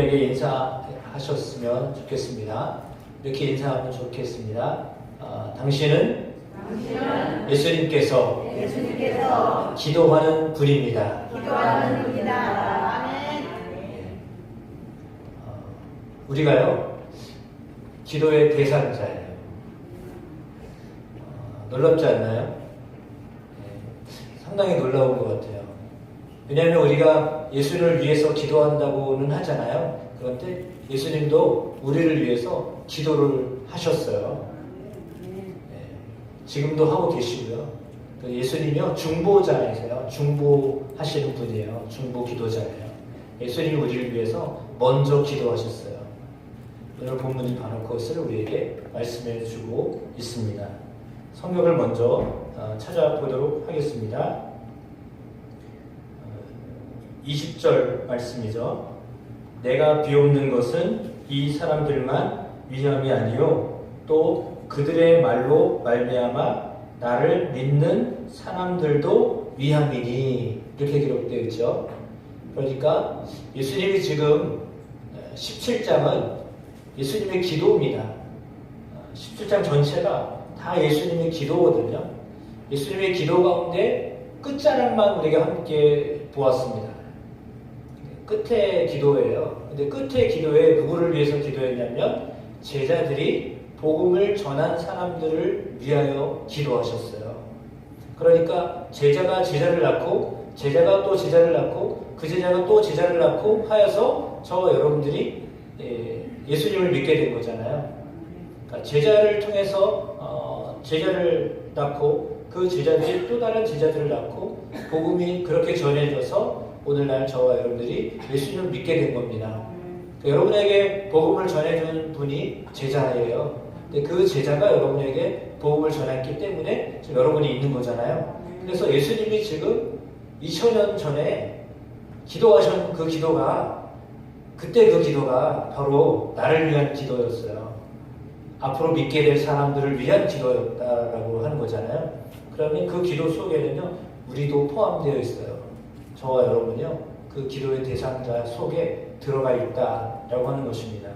여러분에게 인사하셨으면 좋겠습니다. 이렇게 인사하면 좋겠습니다. 당신은 예수님께서 기도하는 분입니다. 아멘. 우리가요, 기도의 대상자예요. 놀랍지 않나요? 상당히 놀라운 것 같아요. 왜냐하면 우리가 예수를 위해서 기도한다고는 하잖아요. 그런데 예수님도 우리를 위해서 기도를 하셨어요. 지금도 하고 계시고요. 예수님이요, 중보자이세요. 중보하시는 분이에요. 중보 기도자예요. 예수님이 우리를 위해서 먼저 기도하셨어요. 오늘 본문이 바로 그것을 우리에게 말씀해 주고 있습니다. 성경을 먼저 찾아보도록 하겠습니다. 20절 말씀이죠. 내가 비옵는 것은 이 사람들만 위함이 아니요 또 그들의 말로 말미암아 나를 믿는 사람들도 위함이니, 이렇게 기록되어 있죠. 그러니까 예수님이 지금 17장은 예수님의 기도입니다. 17장 전체가 다 예수님의 기도거든요. 예수님의 기도 가운데 끝자락만 우리가 함께 보았습니다. 끝의 기도예요. 근데 끝의 기도에 누구를 위해서 기도했냐면 제자들이 복음을 전한 사람들을 위하여 기도하셨어요. 그러니까 제자가 제자를 낳고 제자가 또 제자를 낳고 그 제자가 또 제자를 낳고 하여서 저와 여러분들이 예수님을 믿게 된 거잖아요. 그러니까 제자를 통해서 제자를 낳고 그 제자들이 또 다른 제자들을 낳고 복음이 그렇게 전해져서 오늘날 저와 여러분들이 예수님을 믿게 된 겁니다. 그러니까 여러분에게 복음을 전해준 분이 제자예요. 근데 그 제자가 여러분에게 복음을 전했기 때문에 지금 여러분이 있는 거잖아요. 그래서 예수님이 지금 2000년 전에 기도하신 그 기도가, 그때 그 기도가 바로 나를 위한 기도였어요. 앞으로 믿게 될 사람들을 위한 기도였다라고 하는 거잖아요. 그러면 그 기도 속에는요, 우리도 포함되어 있어요. 저와 여러분이요, 그 기도의 대상자 속에 들어가 있다라고 하는 것입니다.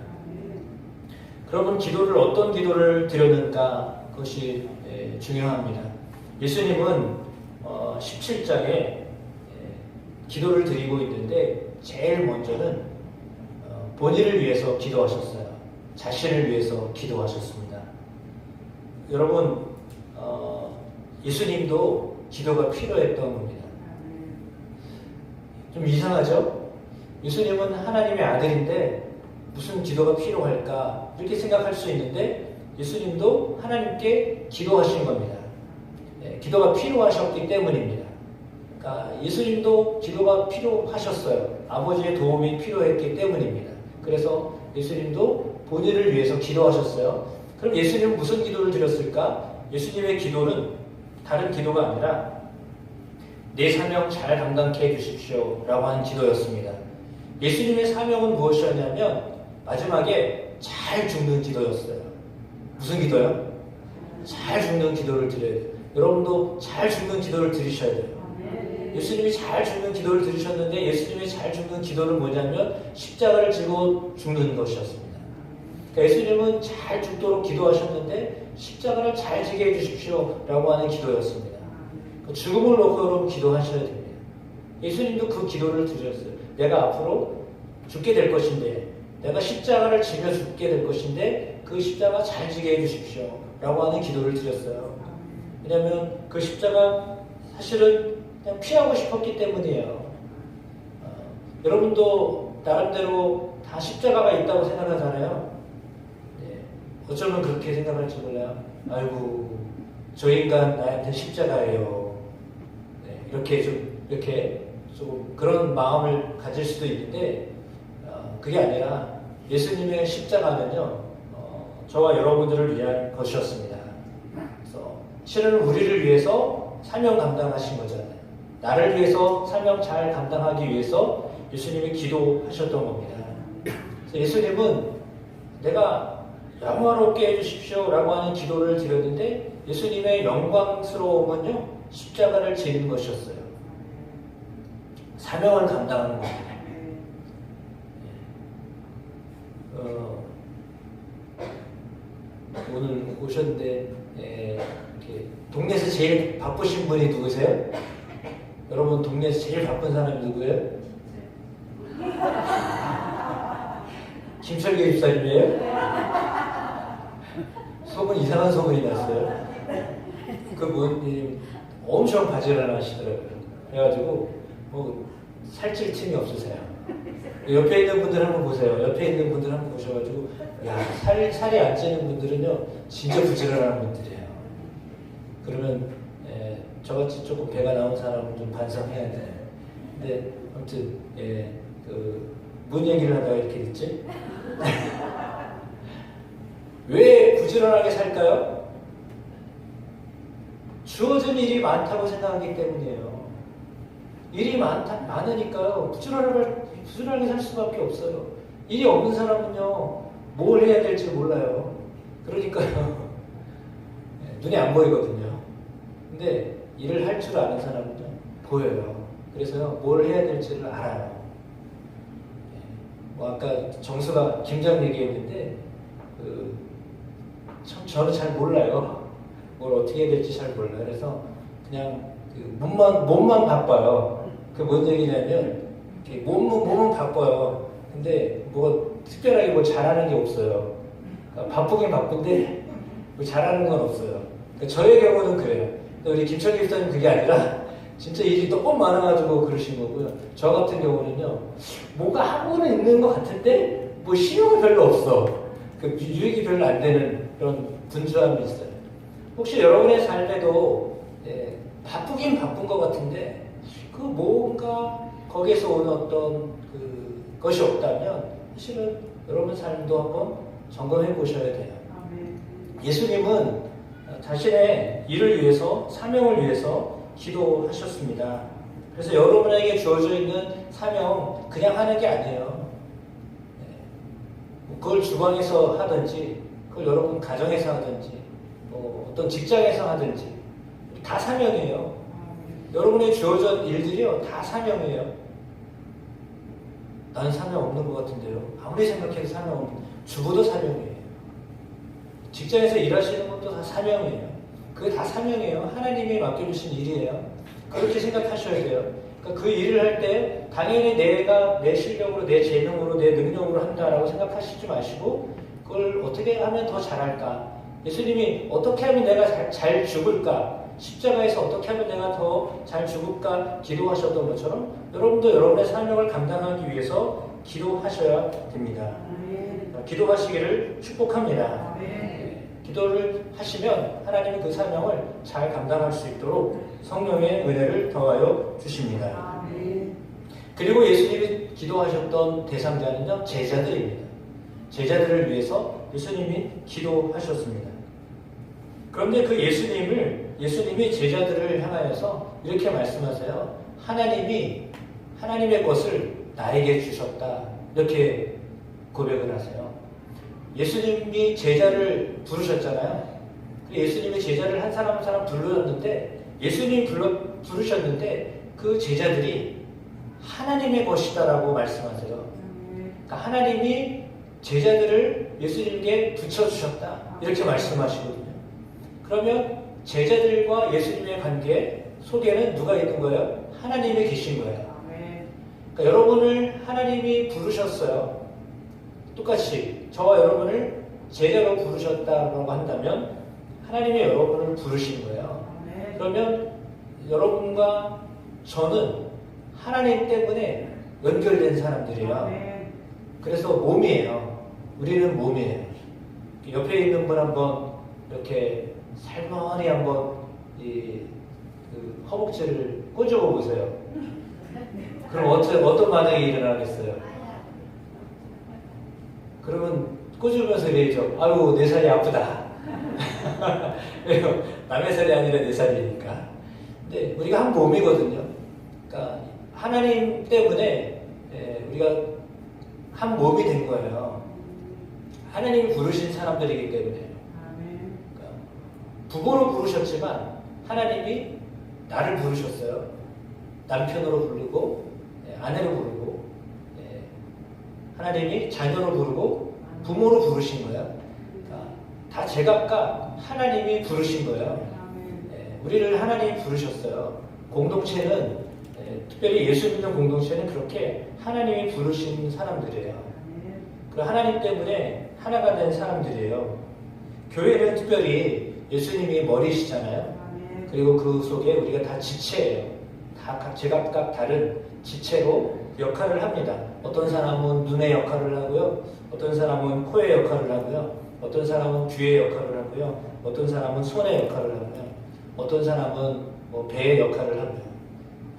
그러면 기도를, 어떤 기도를 드렸는가, 그것이 중요합니다. 예수님은 17장에 기도를 드리고 있는데 제일 먼저는 본인을 위해서 기도하셨어요. 자신을 위해서 기도하셨습니다. 여러분, 예수님도 기도가 필요했던 겁니다. 좀 이상하죠? 예수님은 하나님의 아들인데 무슨 기도가 필요할까? 이렇게 생각할 수 있는데 예수님도 하나님께 기도하신 겁니다. 기도가 필요하셨기 때문입니다. 그러니까 예수님도 기도가 필요하셨어요. 아버지의 도움이 필요했기 때문입니다. 그래서 예수님도 본인을 위해서 기도하셨어요. 그럼 예수님은 무슨 기도를 드렸을까? 예수님의 기도는 다른 기도가 아니라 내 사명 잘 감당케 해주십시오 라고 하는 기도였습니다. 예수님의 사명은 무엇이었냐면 마지막에 잘 죽는 기도였어요. 무슨 기도요? 잘 죽는 기도를 드려야 돼요. 여러분도 잘 죽는 기도를 드리셔야 돼요. 예수님이 잘 죽는 기도를 들으셨는데 예수님이 잘 죽는 기도는 뭐냐면 십자가를 지고 죽는 것이었습니다. 그러니까 예수님은 잘 죽도록 기도하셨는데 십자가를 잘 지게 해주십시오 라고 하는 기도였습니다. 죽음을 놓고 여러분 기도하셔야 됩니다. 예수님도 그 기도를 드렸어요. 내가 앞으로 죽게 될 것인데, 내가 십자가를 지며 죽게 될 것인데 그 십자가 잘 지게 해주십시오 라고 하는 기도를 드렸어요. 왜냐하면 그 십자가 사실은 그냥 피하고 싶었기 때문이에요. 여러분도 나름대로 다 십자가가 있다고 생각하잖아요. 어쩌면 그렇게 생각할지 몰라요. 아이고, 저 인간 나한테 십자가예요. 이렇게 좀 그런 마음을 가질 수도 있는데 그게 아니라 예수님의 십자가는요, 저와 여러분들을 위한 것이었습니다. 그래서 실은 우리를 위해서 사명 감당하신 거잖아요. 나를 위해서 사명 잘 감당하기 위해서 예수님이 기도하셨던 겁니다. 그래서 예수님은 내가 영화롭게 해주십시오 라고 하는 기도를 드렸는데 예수님의 영광스러움은요, 십자가를 지는 것이었어요. 사명을 감당하는 겁니다. 오늘 오셨는데 이렇게 동네에서 제일 바쁘신 분이 누구세요? 여러분 동네에서 제일 바쁜 사람이 누구예요? 김철기 집사님이에요? 소문 이상한 소문이 났어요. 그분 엄청 바지런을 하시더라고요. 그래가지고 뭐 살찔 틈이 없으세요. 옆에 있는 분들 한번 보세요. 옆에 있는 분들 한번 보셔가지고 야 살이 안 찌는 분들은요 진짜 부지런한 분들이에요. 그러면 저같이 조금 배가 나온 사람은 좀 반성해야 돼요. 근데 아무튼 뭔 얘기를 하다가 이렇게 됐지? 왜 부지런하게 살까요? 주어진 일이 많다고 생각하기 때문이에요. 일이 많으니까요. 부지런하게 살 수밖에 없어요. 일이 없는 사람은요. 뭘 해야 될지 몰라요. 그러니까요. 눈에 안 보이거든요. 근데 일을 할 줄 아는 사람은요. 보여요. 그래서 뭘 해야 될지를 알아요. 뭐 아까 정수가 김장 얘기했는데 참 저는 잘 몰라요. 뭘 어떻게 해야 될지 잘 몰라요. 그래서 그냥 몸만 바빠요. 그 뭔 얘기냐면 몸은 바빠요. 근데 뭐 특별하게 뭐 잘하는 게 없어요. 그러니까 바쁘긴 바쁜데 뭐 잘하는 건 없어요. 그러니까 저의 경우는 그래요. 근데 우리 김철기 집사님 그게 아니라 진짜 일이 너무 많아가지고 그러신 거고요. 저 같은 경우는요. 뭐가 하고는 있는 것 같은데 뭐 실용이 별로 없어. 그 유익이 별로 안 되는 그런 분주함이 있어요. 혹시 여러분의 삶에도 바쁘긴 바쁜 것 같은데 그 뭔가 거기에서 오는 어떤 것이 없다면 사실은 여러분 삶도 한번 점검해 보셔야 돼요. 예수님은 자신의 일을 위해서 사명을 위해서 기도하셨습니다. 그래서 여러분에게 주어져 있는 사명 그냥 하는 게 아니에요. 그걸 주방에서 하든지 그걸 여러분 가정에서 하든지 뭐 어떤 직장에서 하든지 다 사명이에요. 여러분의 주어진 일들이요 다 사명이에요. 나는 사명 없는 것 같은데요. 아무리 생각해도 사명 없는. 주부도 사명이에요. 직장에서 일하시는 것도 다 사명이에요. 그게 다 사명이에요. 하나님이 맡겨주신 일이에요. 그렇게 생각하셔야 돼요. 그러니까 그 일을 할 때 당연히 내가 내 실력으로, 내 재능으로, 내 능력으로 한다라고 생각하시지 마시고 그걸 어떻게 하면 더 잘할까? 예수님이 어떻게 하면 내가 잘 죽을까? 십자가에서 어떻게 하면 내가 더 잘 죽을까? 기도하셨던 것처럼 여러분도 여러분의 사명을 감당하기 위해서 기도하셔야 됩니다. 기도하시기를 축복합니다. 기도를 하시면 하나님은 그 사명을 잘 감당할 수 있도록 성령의 은혜를 더하여 주십니다. 그리고 예수님이 기도하셨던 대상자는요, 제자들입니다. 제자들을 위해서 예수님이 기도하셨습니다. 그런데 그 예수님이 제자들을 향하여서 이렇게 말씀하세요. 하나님의 것을 나에게 주셨다. 이렇게 고백을 하세요. 예수님이 제자를 부르셨잖아요. 예수님이 제자를 한 사람 한 사람 불렀는데 예수님이 부르셨는데 그 제자들이 하나님의 것이다라고 말씀하세요. 그러니까 하나님이 제자들을 예수님께 붙여주셨다. 이렇게 말씀하시거든요. 그러면 제자들과 예수님의 관계 속에는 누가 있는 거예요? 하나님이 계신 거예요. 그러니까 여러분을 하나님이 부르셨어요. 똑같이 저와 여러분을 제자로 부르셨다고 한다면 하나님이 여러분을 부르신 거예요. 그러면 여러분과 저는 하나님 때문에 연결된 사람들이에요. 그래서 몸이에요. 우리는 몸이에요. 옆에 있는 분 한번 이렇게 살벌히 한번 그 허벅지를 꼬집어 보세요. 그럼 어떤 반응이 일어나겠어요? 그러면 꼬집으면서 얘기하죠. 아유, 내 살이 아프다. 왜요? 남의 살이 아니라 내 살이니까. 근데 우리가 한 몸이거든요. 그러니까 하나님 때문에 우리가 한 몸이 된 거예요. 하나님이 부르신 사람들이기 때문에. 그러니까 부모로 부르셨지만 하나님이 나를 부르셨어요. 남편으로 부르고 아내로 부르고 하나님이 자녀로 부르고 부모로 부르신 거예요. 다 제각각 하나님이 부르신 거예요. 우리를 하나님이 부르셨어요. 공동체는 특별히 예수 믿는 공동체는 그렇게 하나님이 부르신 사람들이에요. 그 하나님 때문에 하나가 된 사람들이에요. 교회는 특별히 예수님이 머리시잖아요. 그리고 그 속에 우리가 다 지체예요. 다 제각각 다른 지체로 역할을 합니다. 어떤 사람은 눈의 역할을 하고요. 어떤 사람은 코의 역할을 하고요. 어떤 사람은 귀의 역할을 하고요. 어떤 사람은 손의 역할을 하고요. 어떤 사람은 배의 역할을 하고요.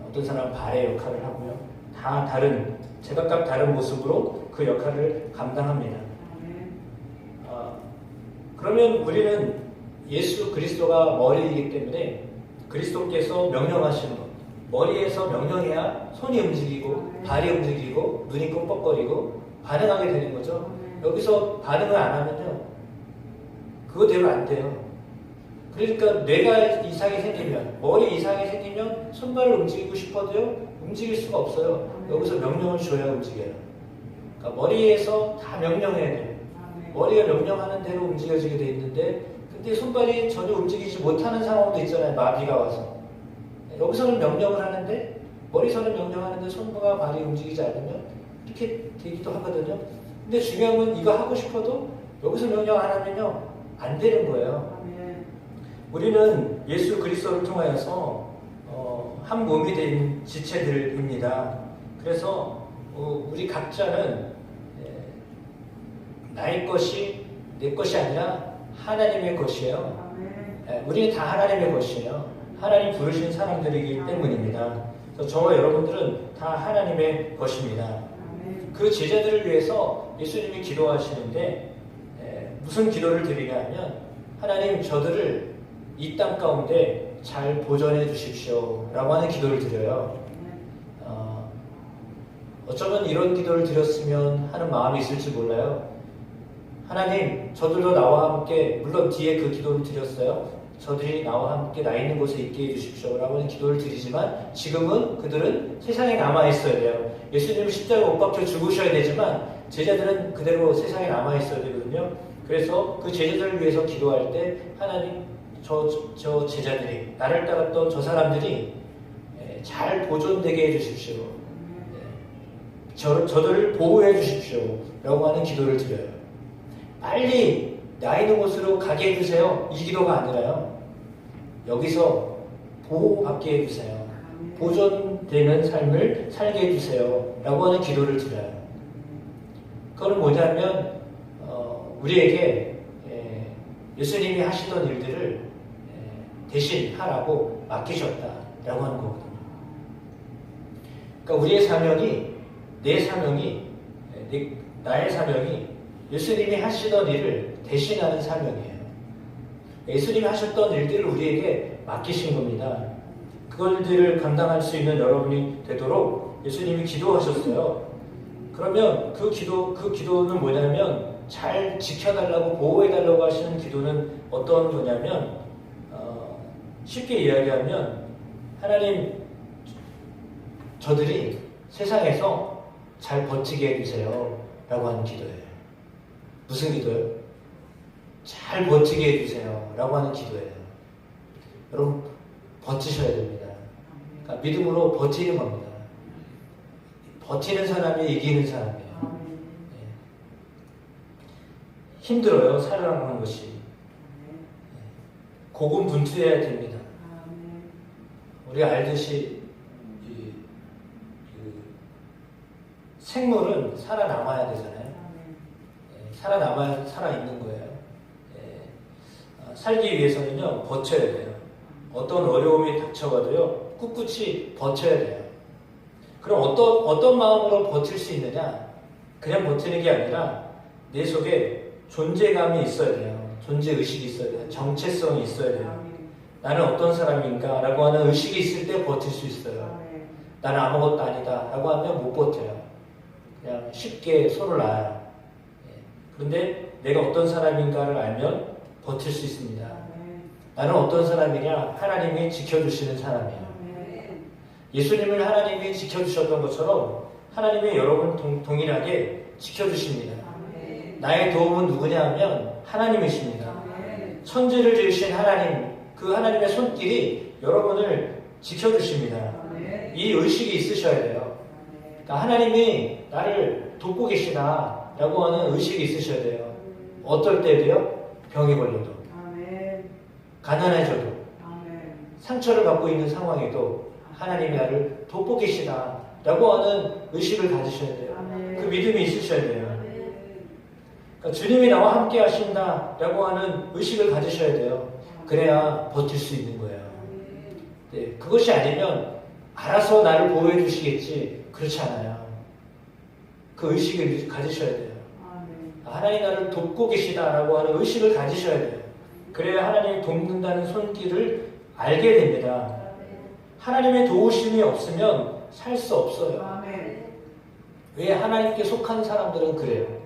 어떤 사람은 발의 역할을 하고요. 다 다른, 제각각 다른 모습으로 그 역할을 감당합니다. 그러면 우리는 예수 그리스도가 머리이기 때문에 그리스도께서 명령하시는 것, 머리에서 명령해야 손이 움직이고 발이 움직이고 눈이 끔뻑거리고 반응하게 되는 거죠. 여기서 반응을 안 하면요, 그거대로 안 돼요. 그러니까 뇌가 이상이 생기면, 머리 이상이 생기면 손발을 움직이고 싶어도요, 움직일 수가 없어요. 여기서 명령을 줘야 움직여요. 그러니까 머리에서 다 명령해야 돼요. 머리가 명령하는 대로 움직여지게 돼 있는데, 근데 손발이 전혀 움직이지 못하는 상황도 있잖아요. 마비가 와서. 여기서는 명령을 하는데, 머리서는 명령하는데 손과 발이 움직이지 않으면 이렇게 되기도 하거든요. 근데 중요한 건 이거 하고 싶어도 여기서 명령 안 하면요, 안 되는 거예요. 우리는 예수 그리스도를 통하여서 한 몸이 된 지체들입니다. 그래서 우리 각자는 나의 것이 내 것이 아니라 하나님의 것이에요. 우리는 다 하나님의 것이에요. 하나님 부르신 사람들이기 때문입니다. 그래서 저와 여러분들은 다 하나님의 것입니다. 그 제자들을 위해서 예수님이 기도하시는데 무슨 기도를 드리냐 하면, 하나님 저들을 이 땅 가운데 잘 보존해 주십시오 라고 하는 기도를 드려요. 어쩌면 이런 기도를 드렸으면 하는 마음이 있을지 몰라요. 하나님 저들도 나와 함께, 물론 뒤에 그 기도를 드렸어요. 저들이 나와 함께 나 있는 곳에 있게 해주십시오 라고 하는 기도를 드리지만, 지금은 그들은 세상에 남아 있어야 돼요. 예수님은 십자가 못 박혀 죽으셔야 되지만 제자들은 그대로 세상에 남아 있어야 되거든요. 그래서 그 제자들을 위해서 기도할 때, 하나님 저 제자들이, 나를 따랐던 저 사람들이 잘 보존되게 해주십시오. 저들을 보호해 주십시오 라고 하는 기도를 드려요. 빨리 나 있는 곳으로 가게 해주세요, 이 기도가 아니라요, 여기서 보호받게 해주세요, 보존되는 삶을 살게 해주세요 라고 하는 기도를 드려요. 그건 뭐냐면 우리에게 예수님이 하시던 일들을 대신 하라고 맡기셨다라고 하는 거거든요. 그러니까 우리의 사명이, 내 사명이, 나의 사명이 예수님이 하시던 일을 대신하는 사명이에요. 예수님이 하셨던 일들을 우리에게 맡기신 겁니다. 그것들을 감당할 수 있는 여러분이 되도록 예수님이 기도하셨어요. 그러면 그 기도는 뭐냐면, 잘 지켜달라고, 보호해달라고 하시는 기도는 어떤 거냐면, 쉽게 이야기하면, 하나님 저들이 세상에서 잘 버티게 해주세요 라고 하는 기도예요. 무슨 기도예요? 잘 버티게 해주세요 라고 하는 기도예요. 여러분 버티셔야 됩니다. 그러니까 믿음으로 버티는 겁니다. 버티는 사람이 이기는 사람이에요. 힘들어요, 살아가는 것이. 고군분투해야 됩니다. 우리가 알듯이 생물은 살아남아야 되잖아요. 살아남아야 살아있는 거예요. 살기 위해서는요, 버텨야 돼요. 어떤 어려움이 닥쳐가도요, 꿋꿋이 버텨야 돼요. 그럼 어떤 마음으로 버틸 수 있느냐? 그냥 버티는 게 아니라 내 속에 존재감이 있어야 돼요. 존재의식이 있어야 돼요. 정체성이 있어야 돼요. 나는 어떤 사람인가 라고 하는 의식이 있을 때 버틸 수 있어요. 나는 아무것도 아니다 라고 하면 못 버텨요. 그냥 쉽게 손을 놔요. 그런데 내가 어떤 사람인가를 알면 버틸 수 있습니다. 나는 어떤 사람이냐? 하나님이 지켜주시는 사람이에요. 예수님을 하나님이 지켜주셨던 것처럼 하나님이 여러분 동일하게 지켜주십니다. 나의 도움은 누구냐 하면 하나님이십니다. 천지를 지으신 하나님, 그 하나님의 손길이 여러분을 지켜주십니다. 이 의식이 있으셔야 돼요. 그러니까 하나님이 나를 돕고 계시다라고 하는 의식이 있으셔야 돼요. 어떨 때도요? 병이 걸려도, 가난해져도, 상처를 받고 있는 상황에도 하나님이 나를 돕고 계시다라고 하는 의식을 가지셔야 돼요. 그 믿음이 있으셔야 돼요. 그러니까 주님이 나와 함께 하신다라고 하는 의식을 가지셔야 돼요. 그래야 버틸 수 있는 거예요. 네, 그것이 아니면 알아서 나를 보호해 주시겠지, 그렇지 않아요. 그 의식을 가지셔야 돼요. 하나님 나를 돕고 계시다라고 하는 의식을 가지셔야 돼요. 그래야 하나님이 돕는다는 손길을 알게 됩니다. 하나님의 도우심이 없으면 살 수 없어요. 왜 하나님께 속한 사람들은 그래요?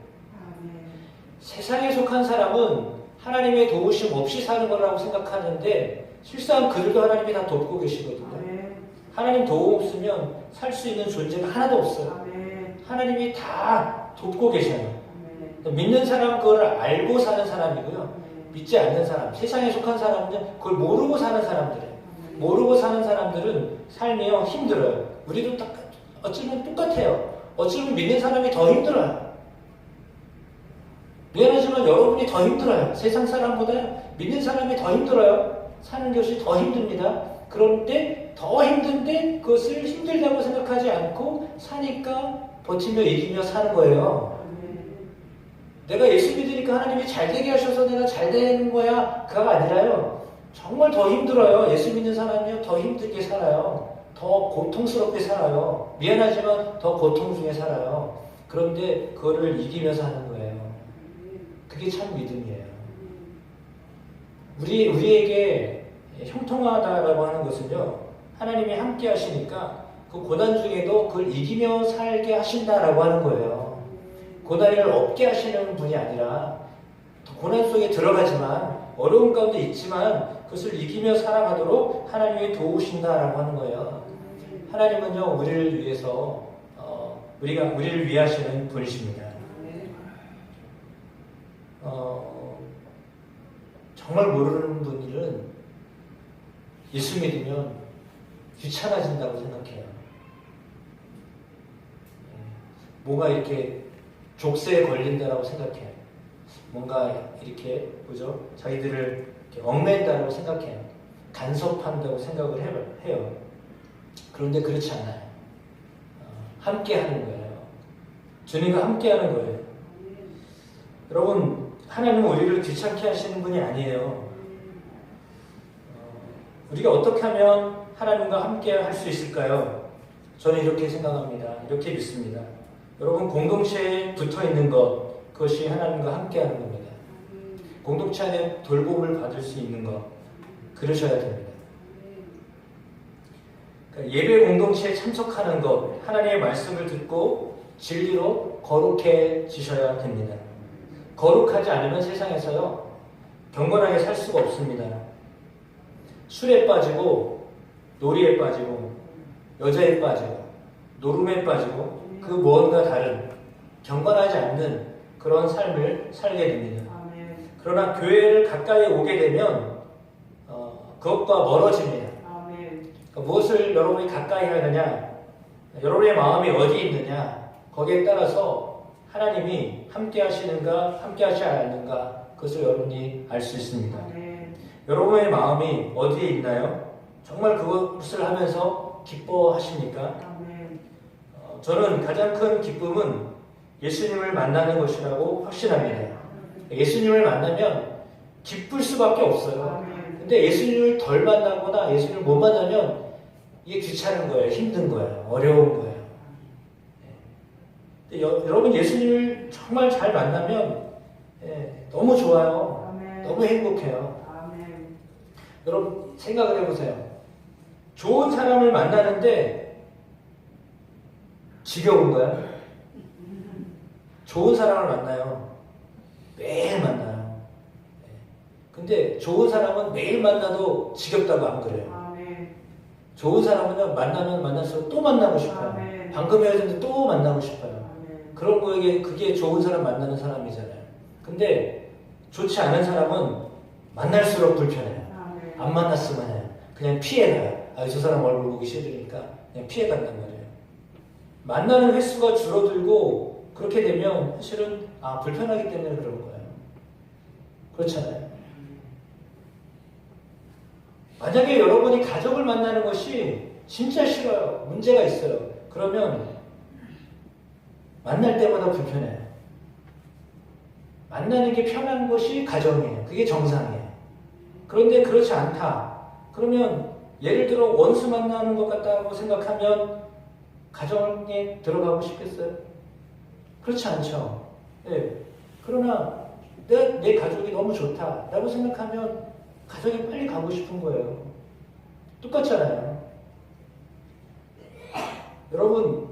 세상에 속한 사람은 하나님의 도우심 없이 사는 거라고 생각하는데 실상 그들도 하나님이 다 돕고 계시거든요. 하나님 도움 없으면 살 수 있는 존재가 하나도 없어요. 하나님이 다 돕고 계셔요. 믿는 사람은 그걸 알고 사는 사람이고요. 믿지 않는 사람, 세상에 속한 사람은 그걸 모르고 사는 사람들이에요. 모르고 사는 사람들은 삶이요 힘들어요. 우리도 어쩌면 똑같아요. 어쩌면 믿는 사람이 더 힘들어요. 미안하지만 여러분이 더 힘들어요. 세상 사람보다 믿는 사람이 더 힘들어요. 사는 것이 더 힘듭니다. 그런데 더 힘든데 그것을 힘들다고 생각하지 않고 사니까 버티며 이기며 사는 거예요. 내가 예수 믿으니까 하나님이 잘 되게 하셔서 내가 잘 되는 거야. 그가 아니라요. 정말 더 힘들어요. 예수 믿는 사람이요. 더 힘들게 살아요. 더 고통스럽게 살아요. 미안하지만 더 고통 중에 살아요. 그런데 그거를 이기면서 하는 거예요. 그게 참 믿음이에요. 우리에게 형통하다라고 하는 것은요. 하나님이 함께 하시니까 그 고난 중에도 그걸 이기며 살게 하신다라고 하는 거예요. 고난을 없게 하시는 분이 아니라 고난 속에 들어가지만 어려운 가운데 있지만 그것을 이기며 살아가도록 하나님이 도우신다라고 하는 거예요. 하나님은요 우리를 위해서 우리를 위하시는 분이십니다. 정말 모르는 분들은 예수 믿으면 귀찮아진다고 생각해요. 뭐가 이렇게 족쇄에 걸린다라고 생각해요. 뭔가 이렇게 보죠? 자기들을 이렇게 얽맨다라고 생각해요. 간섭한다고 생각을 해요. 그런데 그렇지 않아요. 함께 하는 거예요. 주님과 함께 하는 거예요. 여러분, 하나님은 우리를 귀찮게 하시는 분이 아니에요. 우리가 어떻게 하면 하나님과 함께 할 수 있을까요? 저는 이렇게 생각합니다. 이렇게 믿습니다. 여러분, 공동체에 붙어 있는 것, 그것이 하나님과 함께 하는 겁니다. 공동체 안에 돌봄을 받을 수 있는 것, 그러셔야 됩니다. 그러니까 예배 공동체에 참석하는 것, 하나님의 말씀을 듣고 진리로 거룩해지셔야 됩니다. 거룩하지 않으면 세상에서요, 경건하게 살 수가 없습니다. 술에 빠지고, 놀이에 빠지고, 여자에 빠지고, 노름에 빠지고, 그 무언가 다른 경건하지 않는 그런 삶을 살게 됩니다. 그러나 교회를 가까이 오게 되면 그것과 멀어집니다. 그러니까 무엇을 여러분이 가까이 하느냐, 여러분의 마음이 어디 있느냐, 거기에 따라서 하나님이 함께 하시는가 함께 하지 않는가 그것을 여러분이 알 수 있습니다. 여러분의 마음이 어디에 있나요? 정말 그것을 하면서 기뻐하십니까? 저는 가장 큰 기쁨은 예수님을 만나는 것이라고 확신합니다. 예수님을 만나면 기쁠 수밖에 없어요. 근데 예수님을 덜 만나거나 예수님을 못 만나면 이게 귀찮은 거예요. 힘든 거예요. 어려운 거예요. 근데 여러분 예수님을 정말 잘 만나면 너무 좋아요. 너무 행복해요. 여러분 생각을 해보세요. 좋은 사람을 만나는데 지겨운가요? 좋은 사람을 만나요. 매일 만나요. 근데 좋은 사람은 매일 만나도 지겹다고 안 그래요. 좋은 사람은요, 만나면 만날수록 또 만나고 싶어요. 방금 헤어졌는데 또 만나고 싶어요. 그런 거에게 그게 좋은 사람 만나는 사람이잖아요. 근데 좋지 않은 사람은 만날수록 불편해요. 안 만났으면 해요. 그냥 피해가요. 저 사람 얼굴 보기 싫으니까 그냥 피해간단 말이에요. 만나는 횟수가 줄어들고 그렇게 되면 사실은 불편하기 때문에 그런 거예요. 그렇잖아요. 만약에 여러분이 가족을 만나는 것이 진짜 싫어요. 문제가 있어요. 그러면 만날 때마다 불편해요. 만나는 게 편한 것이 가정이에요. 그게 정상이에요. 그런데 그렇지 않다. 그러면 예를 들어 원수 만나는 것 같다고 생각하면 가정에 들어가고 싶겠어요? 그렇지 않죠. 네. 그러나 내 가족이 너무 좋다라고 생각하면 가족이 빨리 가고 싶은 거예요. 똑같잖아요. 여러분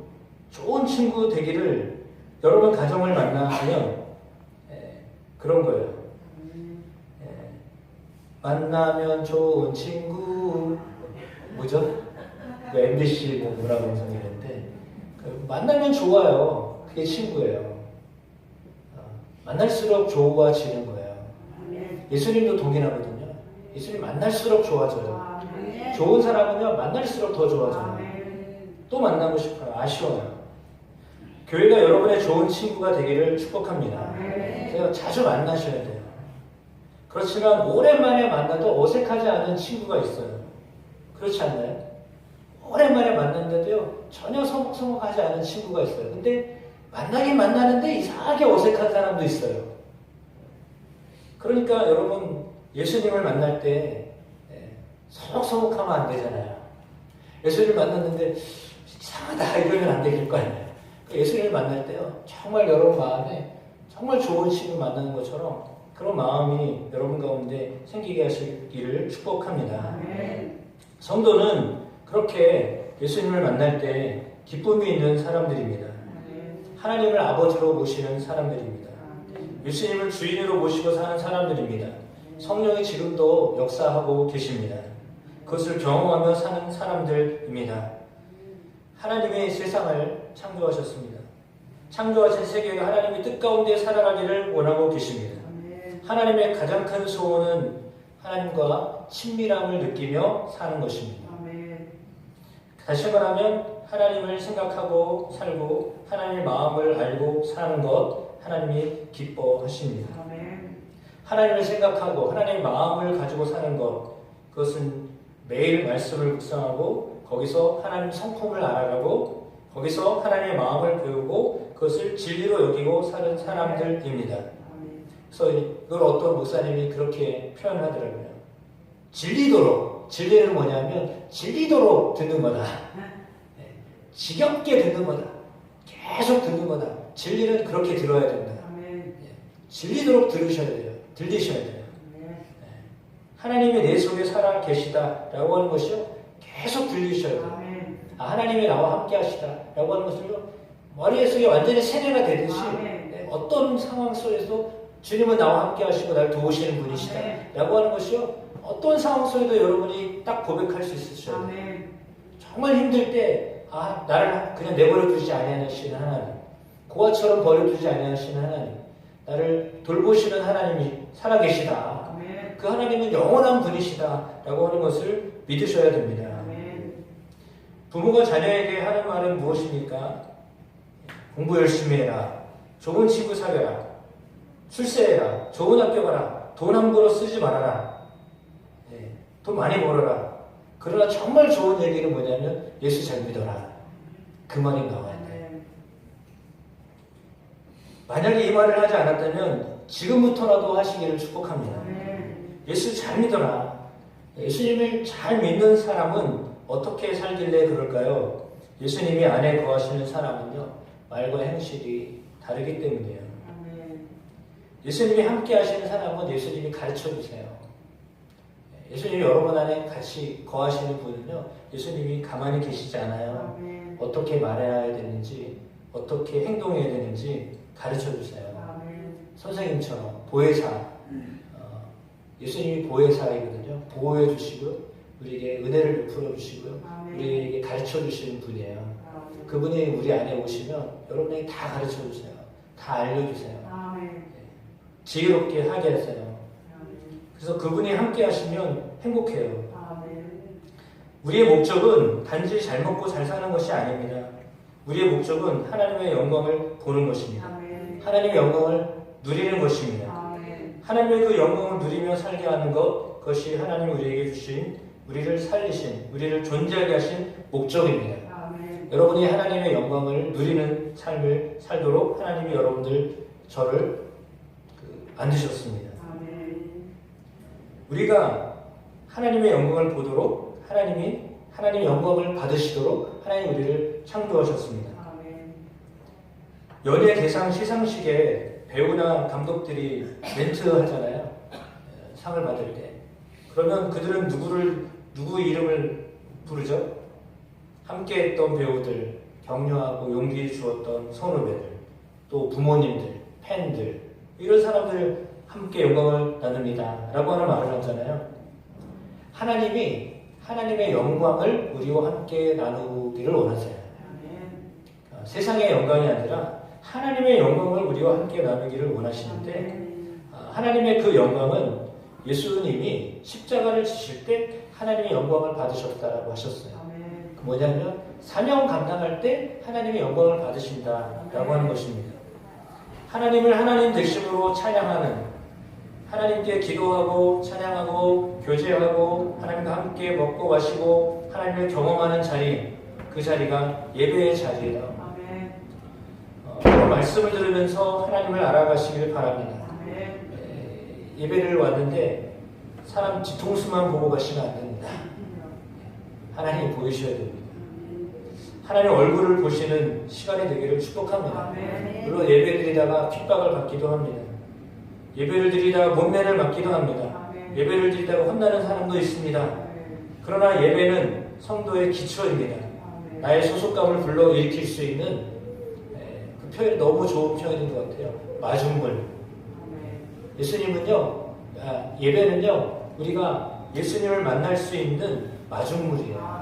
좋은 친구 되기를 여러분 가정을 만나면 그런 거예요. 만나면 좋은 친구 뭐죠? MBC 문화방송이랬는데 만나면 좋아요. 그게 친구예요. 만날수록 좋아지는 거예요. 예수님도 동일하거든요. 예수님 만날수록 좋아져요. 좋은 사람은요 만날수록 더 좋아져요. 또 만나고 싶어요. 아쉬워요. 교회가 여러분의 좋은 친구가 되기를 축복합니다. 그래서 자주 만나셔야 돼요. 그렇지만 오랜만에 만나도 어색하지 않은 친구가 있어요. 그렇지 않나요? 오랜만에 만났는데도요 전혀 서먹서먹하지 않은 친구가 있어요. 근데 만나긴 만나는데 이상하게 어색한 사람도 있어요. 그러니까 여러분 예수님을 만날 때 서먹서먹하면 안 되잖아요. 예수님을 만났는데 이상하다 이러면 안 되길 거 아니에요. 예수님을 만날 때요 정말 여러분 마음에 정말 좋은 친구 만나는 것처럼 그런 마음이 여러분 가운데 생기게 하시기를 축복합니다. 성도는 그렇게 예수님을 만날 때 기쁨이 있는 사람들입니다. 하나님을 아버지로 모시는 사람들입니다. 예수님을 주인으로 모시고 사는 사람들입니다. 성령이 지금도 역사하고 계십니다. 그것을 경험하며 사는 사람들입니다. 하나님이 세상을 창조하셨습니다. 창조하신 세계가 하나님의 뜻 가운데 살아가기를 원하고 계십니다. 하나님의 가장 큰 소원은 하나님과 친밀함을 느끼며 사는 것입니다. 다시 말하면 하나님을 생각하고 살고 하나님의 마음을 알고 사는 것 하나님이 기뻐하십니다. 하나님을 생각하고 하나님의 마음을 가지고 사는 것 그것은 매일 말씀을 묵상하고 거기서 하나님 성품을 알아가고 거기서 하나님의 마음을 배우고 그것을 진리로 여기고 사는 사람들입니다. 그래서 이걸 어떤 목사님이 그렇게 표현하더라고요. 진리도록, 진리는 뭐냐면 진리도록 듣는 거다. 지겹게 듣는 거다. 계속 듣는 거다. 진리는 그렇게 들어야 된다. 진리도록 들으셔야 돼요. 들리셔야 돼요. 하나님이 내 속에 살아 계시다라고 하는 것이요. 계속 들리셔야 돼요. 하나님이 나와 함께 하시다라고 하는 것을요. 머리 속에 완전히 세뇌가 되듯이 어떤 상황 속에서 주님은 나와 함께 하시고 날 도우시는 분이시다 라고 하는 것이요. 어떤 상황 속에도 여러분이 딱 고백할 수 있으셔야 돼요. 정말 힘들 때 나를 그냥 내버려 두지 아니하시는 하나님, 고아처럼 버려두지 아니하시는 하나님, 나를 돌보시는 하나님이 살아계시다. 그 하나님은 영원한 분이시다 라고 하는 것을 믿으셔야 됩니다. 부모가 자녀에게 하는 말은 무엇입니까? 공부 열심히 해라. 좋은 친구 사귀어라. 출세해라. 좋은 학교 가라. 돈 함부로 쓰지 말아라. 돈 많이 벌어라. 그러나 정말 좋은 얘기는 뭐냐면 예수 잘 믿어라. 그 말이 나와야 돼. 만약에 이 말을 하지 않았다면 지금부터라도 하시기를 축복합니다. 예수 잘 믿어라. 예수님을 잘 믿는 사람은 어떻게 살길래 그럴까요? 예수님이 안에 거하시는 사람은요. 말과 행실이 다르기 때문이에요. 예수님이 함께 하시는 사람은 예수님이 가르쳐 주세요. 예수님이 여러분 안에 같이 거하시는 분은요. 예수님이 가만히 계시지 않아요. 어떻게 말해야 되는지 어떻게 행동해야 되는지 가르쳐 주세요. 선생님처럼 보혜사 예수님이 보혜사이거든요. 보호해 주시고요. 우리에게 은혜를 베풀어 주시고요. 우리에게 가르쳐 주시는 분이에요. 그분이 우리 안에 오시면 여러분에게 다 가르쳐 주세요. 다 알려주세요. 지혜롭게 하게 하세요. 그래서 그분이 함께 하시면 행복해요. 우리의 목적은 단지 잘 먹고 잘 사는 것이 아닙니다. 우리의 목적은 하나님의 영광을 보는 것입니다. 하나님의 영광을 누리는 것입니다. 하나님의 그 영광을 누리며 살게 하는 그것이 하나님 우리에게 주신, 우리를 살리신, 우리를 존재하게 하신 목적입니다. 여러분이 하나님의 영광을 누리는 삶을 살도록 하나님이 여러분들 저를 만드셨습니다. 우리가 하나님의 영광을 보도록 하나님의 영광을 받으시도록 하나님 우리를 창조하셨습니다. 연예 대상 시상식에 배우나 감독들이 멘트 하잖아요. 상을 받을 때. 그러면 그들은 누구 이름을 부르죠? 함께 했던 배우들, 격려하고 용기 주었던 선후배들, 또 부모님들, 팬들, 이런 사람들 함께 영광을 나눕니다. 라고 하는 말을 하잖아요. 하나님이 하나님의 영광을 우리와 함께 나누기를 원하세요. 세상의 영광이 아니라 하나님의 영광을 우리와 함께 나누기를 원하시는데, 하나님의 그 영광은 예수님이 십자가를 지실 때 하나님의 영광을 받으셨다라고 하셨어요. 그 뭐냐면 사명 감당할 때 하나님의 영광을 받으신다라고 하는 것입니다. 하나님을 하나님 되심으로 찬양하는, 하나님께 기도하고 찬양하고 교제하고 하나님과 함께 먹고 마시고 하나님을 경험하는 자리, 그 자리가 예배의 자리예요. 말씀을 들으면서 하나님을 알아가시길 바랍니다. 예배를 왔는데 사람 뒤통수만 보고 가시면 안 됩니다. 하나님이 보이셔야 됩니다. 하나님 얼굴을 보시는 시간이 되기를 축복합니다. 물론 예배 드리다가 핍박을 받기도 합니다. 예배를 드리다가 못면을 맞기도 합니다. 예배를 드리다가 혼나는 사람도 있습니다. 그러나 예배는 성도의 기초입니다. 나의 소속감을 불러일으킬 수 있는, 그 표현이 너무 좋은 표현인 것 같아요. 마중물. 예수님은요, 예배는요, 우리가 예수님을 만날 수 있는 마중물이에요.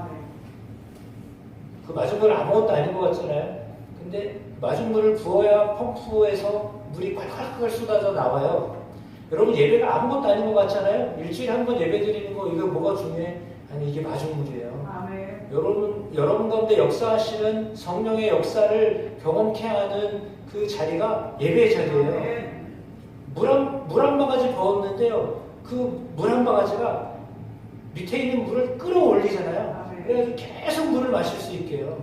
그 마중물 아무것도 아닌 것 같잖아요. 근데 마중물을 부어야 펌프에서 물이 콸콸콸 쏟아져 나와요. 여러분, 예배가 아무것도 아닌 것 같잖아요. 일주일에 한 번 예배 드리는 거, 이거 뭐가 중요해? 아니, 이게 마중물이에요. 여러분 가운데 역사하시는 성령의 역사를 경험케 하는 그 자리가 예배의 자리예요. 물 한 바가지 부었는데요, 그 물 한 바가지가 밑에 있는 물을 끌어올리잖아요. 그래서 계속 물을 마실 수 있게 해요.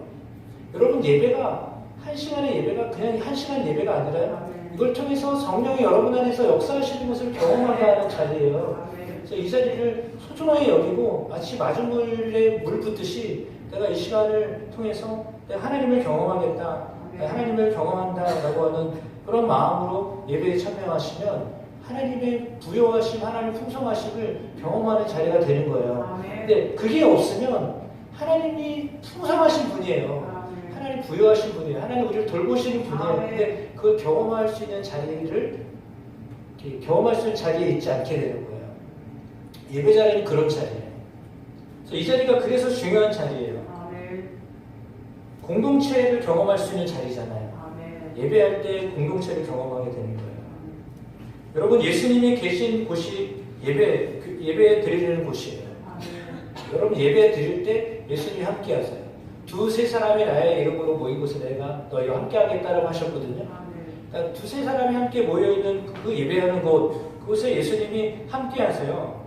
여러분, 예배가 한 시간의 예배가 그냥 한 시간 예배가 아니라요, 이걸 통해서 성령이 여러분 안에서 역사하시는 것을 경험하게 하는 자리예요. 그래서 이 자리를 소중하게 여기고 마치 마중물에 물 붓듯이 내가 이 시간을 통해서 내가 하나님을 경험하겠다, 하나님을 경험한다라고 하는 그런 마음으로 예배에 참여하시면 하나님의 부요하심, 하나님의 풍성하심을 경험하는 자리가 되는 거예요. 근데 그게 없으면 하나님이 풍성하신 분이에요. 하나님 부요하신 분이에요. 하나님 우리를 돌보시는 분이에요. 근데 그걸 경험할 수 있는 자리를 경험할 수 있는 자리에 있지 않게 되는 거예요. 예배 자리는 그런 자리예요. 그래서 이 자리가 그래서 중요한 자리예요. 공동체를 경험할 수 있는 자리잖아요. 예배할 때 공동체를 경험하게 되는 거예요. 여러분, 예수님이 계신 곳이 예배 드리는 곳이에요. 여러분, 예배 드릴 때 예수님이 함께 하세요. 두세 사람이 나의 이름으로 모인 곳에 내가 너희와 함께 하겠다라고 하셨거든요. 그러니까 두세 사람이 함께 모여있는 그 예배하는 곳, 그곳에 예수님이 함께 하세요.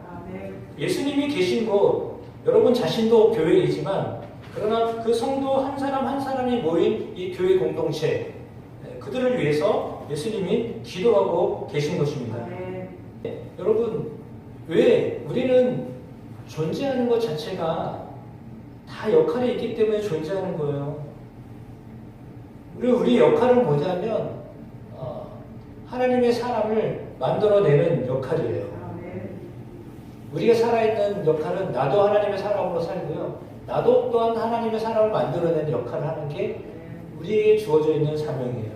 예수님이 계신 곳, 여러분 자신도 교회이지만 그러나 그 성도 한 사람 한 사람이 모인 이 교회 공동체, 그들을 위해서 예수님이 기도하고 계신 것입니다. 여러분, 왜 우리는 존재하는 것 자체가 다 역할이 있기 때문에 존재하는 거예요. 우리 역할은 뭐냐면 하나님의 사람을 만들어내는 역할이에요. 우리가 살아있는 역할은 나도 하나님의 사람으로 살고요, 나도 또한 하나님의 사람을 만들어내는 역할을 하는 게 우리에게 주어져 있는 사명이에요.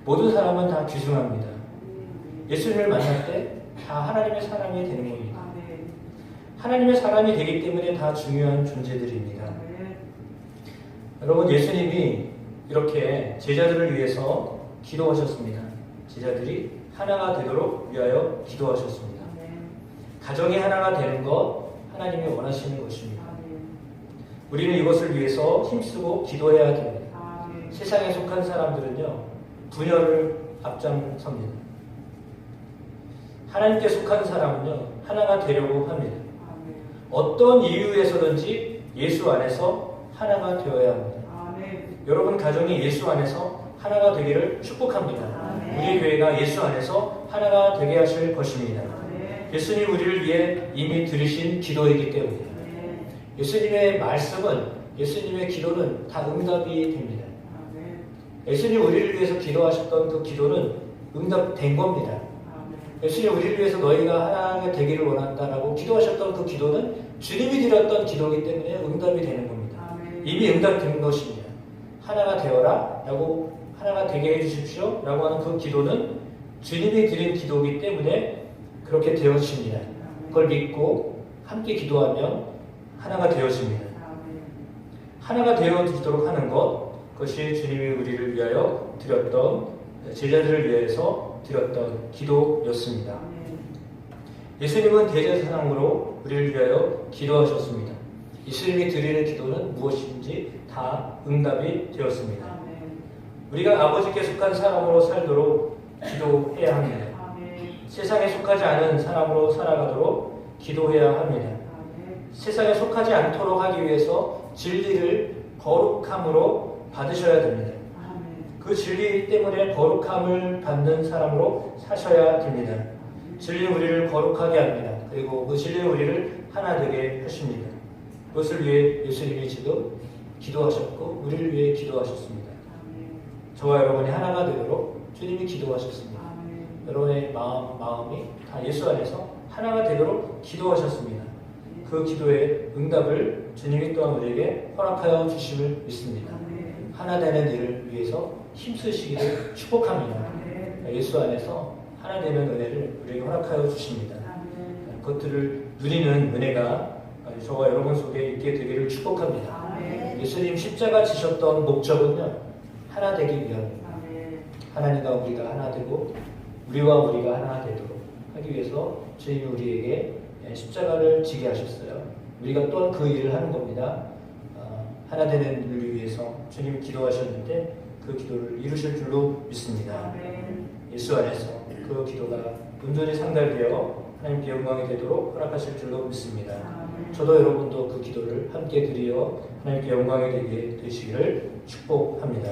모든 사람은 다 귀중합니다. 예수님을 만날 때 다 하나님의 사람이 되는 겁니다. 하나님의 사람이 되기 때문에 다 중요한 존재들입니다. 여러분, 예수님이 이렇게 제자들을 위해서 기도하셨습니다. 제자들이 하나가 되도록 위하여 기도하셨습니다. 아멘. 가정이 하나가 되는 것 하나님이 원하시는 것입니다. 아멘. 우리는 이것을 위해서 힘쓰고 기도해야 됩니다. 아멘. 세상에 속한 사람들은요, 분열을 앞장섭니다. 하나님께 속한 사람은요, 하나가 되려고 합니다. 아멘. 어떤 이유에서든지 예수 안에서 하나가 되어야 합니다. 아멘. 여러분 가정이 예수 안에서 하나가 되기를 축복합니다. 아멘. 우리 교회가 예수 안에서 하나가 되게 하실 것입니다. 아멘. 예수님 우리를 위해 이미 들으신 기도이기 때문에 아멘. 예수님의 말씀은, 예수님의 기도는 다 응답이 됩니다. 아멘. 예수님 우리를 위해서 기도하셨던 그 기도는 응답된 겁니다. 아멘. 예수님 우리를 위해서 너희가 하나가 되기를 원한다라고 기도하셨던 그 기도는 주님이 드렸던 기도이기 때문에 응답이 되는 겁니다. 아멘. 이미 응답된 것입니다. 하나가 되어라 라고, 하나가 되게 해주십시오 라고 하는 그 기도는 주님이 드린 기도이기 때문에 그렇게 되어집니다. 그걸 믿고 함께 기도하면 하나가 되어집니다. 아멘. 하나가 되어지도록 하는 것, 그것이 주님이 우리를 위하여 드렸던, 제자들을 위해서 드렸던 기도였습니다. 아멘. 예수님은 대제사장으로 우리를 위하여 기도하셨습니다. 예수님이 드리는 기도는 무엇인지 다 응답이 되었습니다. 아멘. 우리가 아버지께 속한 사람으로 살도록 기도해야 합니다. 아멘. 세상에 속하지 않은 사람으로 살아가도록 기도해야 합니다. 아멘. 세상에 속하지 않도록 하기 위해서 진리를 거룩함으로 받으셔야 됩니다. 아멘. 그 진리 때문에 거룩함을 받는 사람으로 사셔야 됩니다. 진리는 우리를 거룩하게 합니다. 그리고 그 진리는 우리를 하나 되게 하십니다. 그것을 위해 예수님이 지금 기도하셨고 우리를 위해 기도하셨습니다. 아멘. 저와 여러분이 하나가 되도록 주님이 기도하셨습니다. 아멘. 여러분의 마음이 다 예수 안에서 하나가 되도록 기도하셨습니다. 그 기도의 응답을 주님이 또한 우리에게 허락하여 주심을 믿습니다. 아멘. 하나 되는 일을 위해서 힘쓰시기를 축복합니다. 아멘. 예수 안에서 하나 되는 은혜를 우리에게 허락하여 주십니다. 아멘. 그것들을 누리는 은혜가 저와 여러분 속에 있게 되기를 축복합니다. 아멘. 예수님 십자가 지셨던 목적은요, 하나 되기 위함입니다. 아멘. 하나님과 우리가 하나 되고 우리와 우리가 하나 되도록 하기 위해서 주님이 우리에게 십자가를 지게 하셨어요. 우리가 또한 그 일을 하는 겁니다. 하나 되는 일을 위해서 주님이 기도하셨는데 그 기도를 이루실 줄로 믿습니다. 아멘. 예수 안에서 그 기도가 온전히 상달되어 하나님께 영광이 되도록 허락하실 줄로 믿습니다. 아멘. 저도 여러분도 그 기도를 함께 드리어 하나님께 영광이 되게 되시기를 축복합니다.